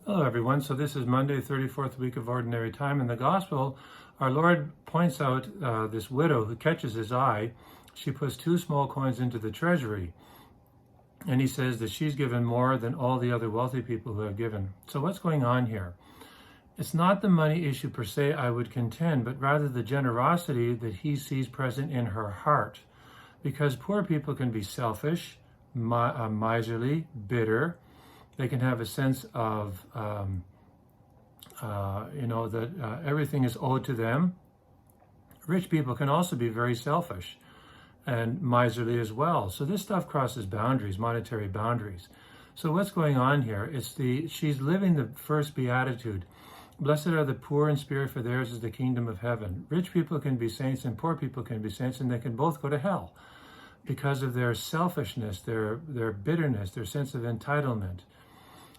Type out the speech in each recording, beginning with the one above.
Hello, everyone. So this is Monday, 34th week of Ordinary Time. In the Gospel, our Lord points out this widow who catches his eye. She puts 2 small coins into the treasury. And he says that she's given more than all the other wealthy people who have given. So what's going on here? It's not the money issue per se, I would contend, but rather the generosity that he sees present in her heart. Because poor people can be selfish, miserly, bitter. They can have a sense of, that everything is owed to them. Rich people can also be very selfish and miserly as well. So this stuff crosses boundaries, monetary boundaries. So what's going on here? She's living the first beatitude. Blessed are the poor in spirit, for theirs is the kingdom of heaven. Rich people can be saints and poor people can be saints, and they can both go to hell because of their selfishness, their bitterness, their sense of entitlement.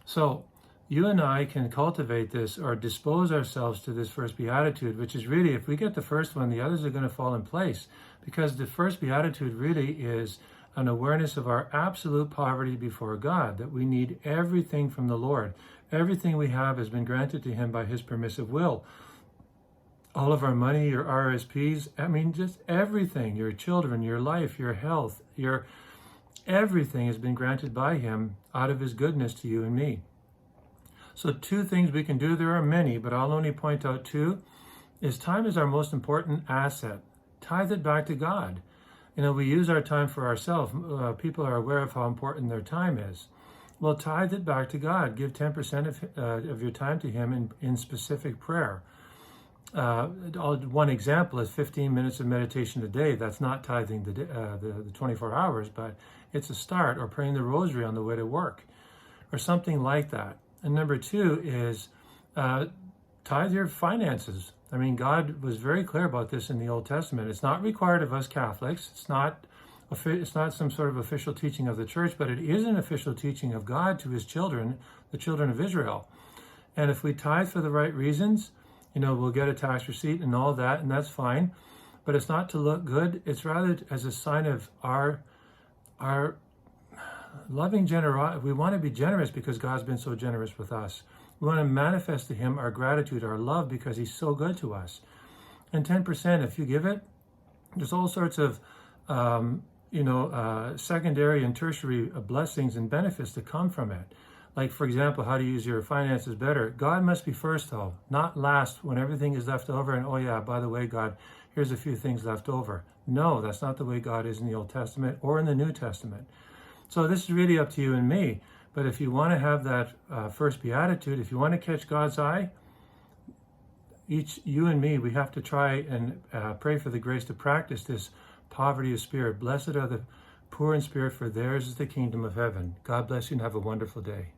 So you and I can cultivate this or dispose ourselves to this first beatitude, which is really, if we get the first one, the others are going to fall in place, because the first beatitude really is an awareness of our absolute poverty before God, that we need everything from the Lord. Everything we have has been granted to Him by His permissive will. All of our money, your RSPs, just everything, your children, your life, your health, everything has been granted by Him out of His goodness to you and me. So 2 things we can do, there are many, but I'll only point out 2, is time is our most important asset. Tithe it back to God. We use our time for ourselves. People are aware of how important their time is. Well, tithe it back to God. Give 10% of your time to Him in specific prayer. One example is 15 minutes of meditation a day. That's not tithing the 24 hours, but it's a start, or praying the rosary on the way to work, or something like that. And number 2 is tithe your finances. God was very clear about this in the Old Testament. It's not required of us Catholics. It's not some sort of official teaching of the church, but it is an official teaching of God to His children, the children of Israel. And if we tithe for the right reasons, we'll get a tax receipt and all that, and that's fine. But it's not to look good. It's rather as a sign of our loving generosity. We want to be generous because God's been so generous with us. We want to manifest to Him our gratitude, our love, because He's so good to us. And 10%, if you give it, there's all sorts of secondary and tertiary blessings and benefits that come from it. Like, for example, how to use your finances better. God must be first, though, not last, when everything is left over. And, oh yeah, by the way, God, here's a few things left over. No, that's not the way God is in the Old Testament or in the New Testament. So this is really up to you and me. But if you want to have that first beatitude, if you want to catch God's eye, you and me, we have to try and pray for the grace to practice this poverty of spirit. Blessed are the poor in spirit, for theirs is the kingdom of heaven. God bless you and have a wonderful day.